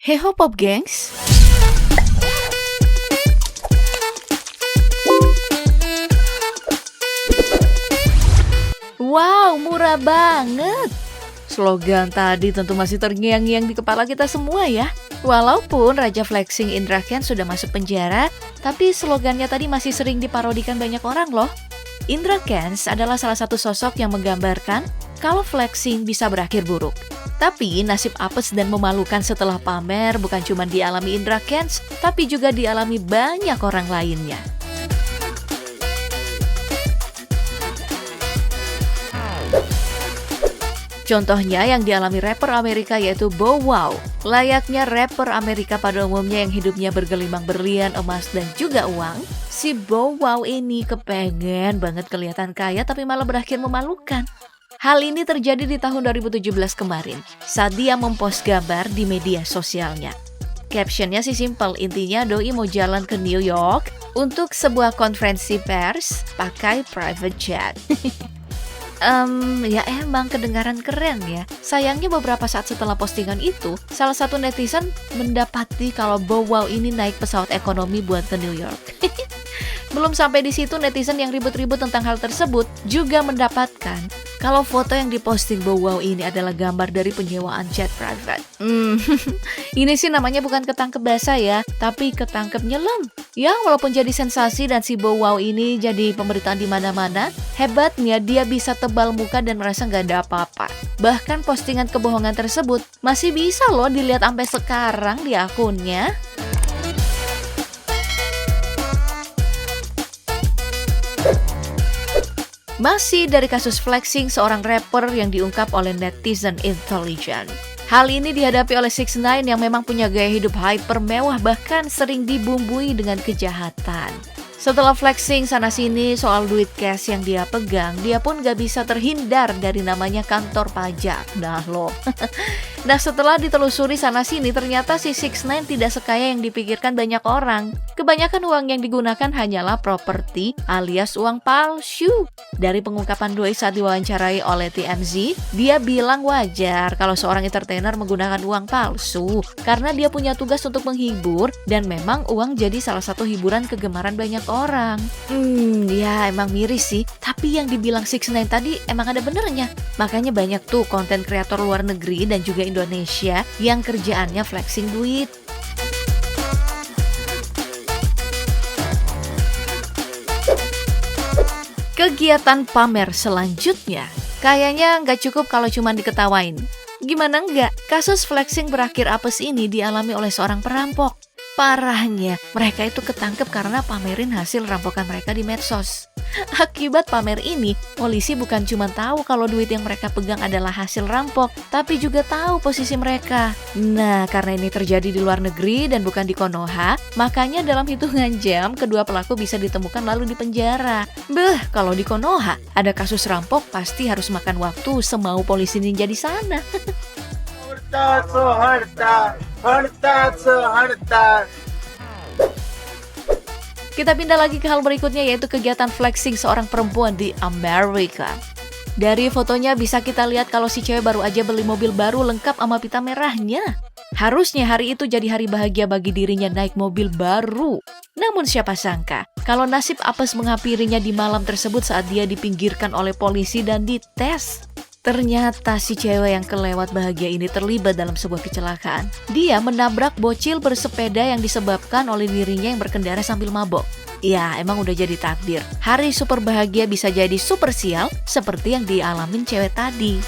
Heho Pop Gengs. Wow, murah banget. Slogan tadi tentu masih terngiang-ngiang di kepala kita semua ya. Walaupun Raja Flexing Indra Kents sudah masuk penjara, tapi slogannya tadi masih sering diparodikan banyak orang loh. Indra Kents adalah salah satu sosok yang menggambarkan kalau flexing bisa berakhir buruk. Tapi nasib apes dan memalukan setelah pamer bukan cuma dialami Indra Kents, tapi juga dialami banyak orang lainnya. Contohnya yang dialami rapper Amerika yaitu Bow Wow. Layaknya rapper Amerika pada umumnya yang hidupnya bergelimang berlian, emas, dan juga uang, si Bow Wow ini kepengen banget kelihatan kaya tapi malah berakhir memalukan. Hal ini terjadi di tahun 2017 kemarin saat dia mempost gambar di media sosialnya. Captionnya sih simple, intinya doi mau jalan ke New York untuk sebuah konferensi pers pakai private jet. Ya emang kedengaran keren ya. Sayangnya beberapa saat setelah postingan itu, salah satu netizen mendapati kalau Bow Wow ini naik pesawat ekonomi buat ke New York. Belum sampai di situ, netizen yang ribut-ribut tentang hal tersebut juga mendapatkan kalau foto yang diposting Bow Wow ini adalah gambar dari penyewaan jet private. Ini sih namanya bukan ketangkep basah ya, tapi ketangkep nyelam. Ya, walaupun jadi sensasi dan si Bow Wow ini jadi pemberitaan di mana-mana, hebatnya dia bisa tebal muka dan merasa nggak ada apa-apa. Bahkan postingan kebohongan tersebut masih bisa loh dilihat sampai sekarang di akunnya. Masih dari kasus flexing seorang rapper yang diungkap oleh netizen intelijen. Hal ini dihadapi oleh 6ix9ine yang memang punya gaya hidup hyper mewah bahkan sering dibumbui dengan kejahatan. Setelah flexing sana-sini soal duit cash yang dia pegang, dia pun gak bisa terhindar dari namanya kantor pajak. Nah loh. Nah setelah ditelusuri sana-sini, ternyata si 6ix9ine tidak sekaya yang dipikirkan banyak orang. Kebanyakan uang yang digunakan hanyalah properti alias uang palsu. Dari pengungkapan doi saat diwawancarai oleh TMZ, dia bilang wajar kalau seorang entertainer menggunakan uang palsu karena dia punya tugas untuk menghibur dan memang uang jadi salah satu hiburan kegemaran banyak orang. Ya emang miris sih, tapi yang dibilang 6ix9ine tadi emang ada benernya. Makanya banyak tuh konten kreator luar negeri dan juga Indonesia yang kerjaannya flexing duit. Kegiatan pamer selanjutnya, kayaknya nggak cukup kalau cuma diketawain. Gimana nggak? Kasus flexing berakhir apes ini dialami oleh seorang perampok. Parahnya, mereka itu ketangkep karena pamerin hasil rampokan mereka di medsos. Akibat pamer ini, polisi bukan cuma tahu kalau duit yang mereka pegang adalah hasil rampok, tapi juga tahu posisi mereka. Nah, karena ini terjadi di luar negeri dan bukan di Konoha, makanya dalam hitungan jam, kedua pelaku bisa ditemukan lalu dipenjara. Kalau di Konoha, ada kasus rampok pasti harus makan waktu semau polisi ninja di sana. Kita pindah lagi ke hal berikutnya yaitu kegiatan flexing seorang perempuan di Amerika. Dari fotonya bisa kita lihat kalau si cewek baru aja beli mobil baru lengkap sama pita merahnya. Harusnya hari itu jadi hari bahagia bagi dirinya naik mobil baru. Namun siapa sangka kalau nasib apes menghampirinya di malam tersebut saat dia dipinggirkan oleh polisi dan dites. Ternyata si cewek yang kelewat bahagia ini terlibat dalam sebuah kecelakaan. Dia menabrak bocil bersepeda yang disebabkan oleh dirinya yang berkendara sambil mabok. Ya, emang udah jadi takdir. Hari super bahagia bisa jadi super sial seperti yang dialamin cewek tadi.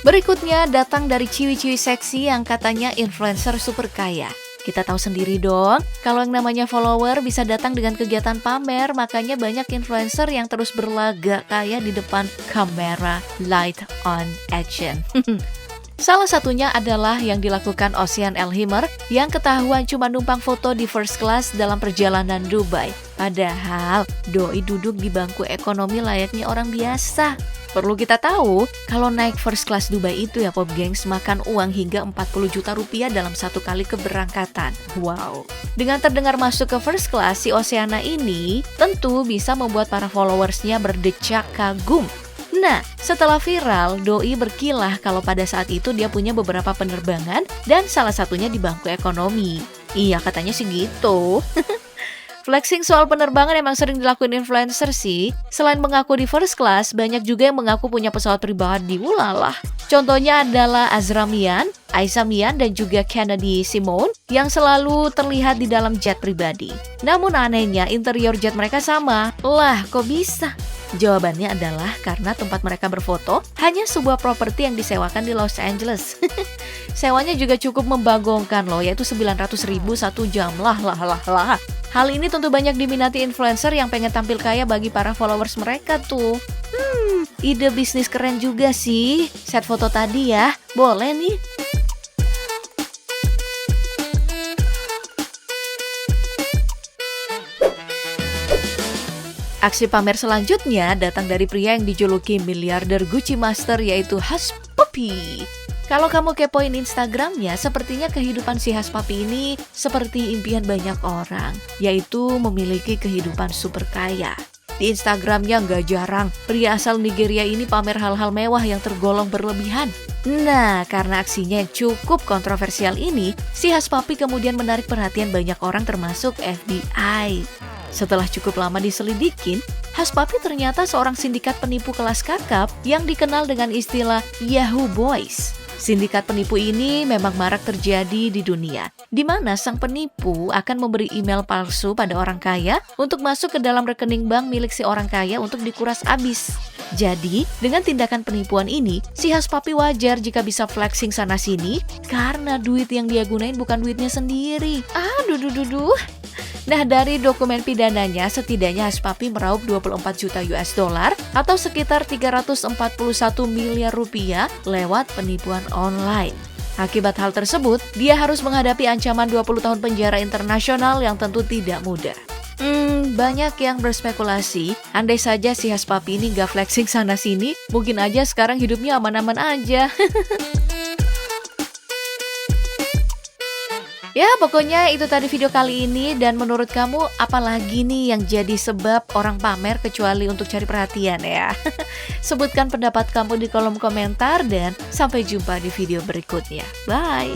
Berikutnya datang dari ciwi-ciwi seksi yang katanya influencer super kaya. Kita tahu sendiri dong, kalau yang namanya follower bisa datang dengan kegiatan pamer, makanya banyak influencer yang terus berlagak kaya di depan kamera, light on action. Salah satunya adalah yang dilakukan Ocean Elhimer yang ketahuan cuma numpang foto di first class dalam perjalanan Dubai. Padahal doi duduk di bangku ekonomi layaknya orang biasa. Perlu kita tahu, kalau naik first class Dubai itu ya Pop Gengs makan uang hingga 40 juta rupiah dalam satu kali keberangkatan. Wow. Dengan terdengar masuk ke first class, si Oceana ini tentu bisa membuat para followersnya berdecak kagum. Nah, setelah viral, Doi berkilah kalau pada saat itu dia punya beberapa penerbangan dan salah satunya di bangku ekonomi. Iya, katanya sih gitu. Flexing soal penerbangan emang sering dilakuin influencer sih. Selain mengaku di first class, banyak juga yang mengaku punya pesawat pribadi. Ulalah. Contohnya adalah Azra Mian, Aisyah Mian, dan juga Kennedy Simone yang selalu terlihat di dalam jet pribadi. Namun anehnya, interior jet mereka sama. Lah, kok bisa? Jawabannya adalah karena tempat mereka berfoto hanya sebuah properti yang disewakan di Los Angeles. Sewanya juga cukup membagongkan loh, yaitu 900.000 1 jam. Lah. Hal ini tentu banyak diminati influencer yang pengen tampil kaya bagi para followers mereka tuh. Ide bisnis keren juga sih. Set foto tadi ya, boleh nih. Aksi pamer selanjutnya datang dari pria yang dijuluki miliarder Gucci Master, yaitu Hush Puppy. Kalau kamu kepoin Instagramnya, sepertinya kehidupan si Hush Puppy ini seperti impian banyak orang, yaitu memiliki kehidupan super kaya. Di Instagramnya nggak jarang, pria asal Nigeria ini pamer hal-hal mewah yang tergolong berlebihan. Nah, karena aksinya yang cukup kontroversial ini, si Hush Puppy kemudian menarik perhatian banyak orang termasuk FBI. Setelah cukup lama diselidikin, Hush Puppy ternyata seorang sindikat penipu kelas kakap yang dikenal dengan istilah Yahoo Boys. Sindikat penipu ini memang marak terjadi di dunia, di mana sang penipu akan memberi email palsu pada orang kaya untuk masuk ke dalam rekening bank milik si orang kaya untuk dikuras habis. Jadi, dengan tindakan penipuan ini, si Hush Puppy wajar jika bisa flexing sana-sini karena duit yang dia gunain bukan duitnya sendiri. Aduh. Nah, dari dokumen pidananya, setidaknya Hush Puppy meraup 24 juta US dollar atau sekitar 341 miliar rupiah lewat penipuan online. Akibat hal tersebut, dia harus menghadapi ancaman 20 tahun penjara internasional yang tentu tidak mudah. Banyak yang berspekulasi, andai saja si Hush Puppy ini gak flexing sana-sini, mungkin aja sekarang hidupnya aman-aman aja. Ya, pokoknya itu tadi video kali ini. Dan menurut kamu, apalagi nih yang jadi sebab orang pamer kecuali untuk cari perhatian ya? Sebutkan pendapat kamu di kolom komentar dan sampai jumpa di video berikutnya. Bye!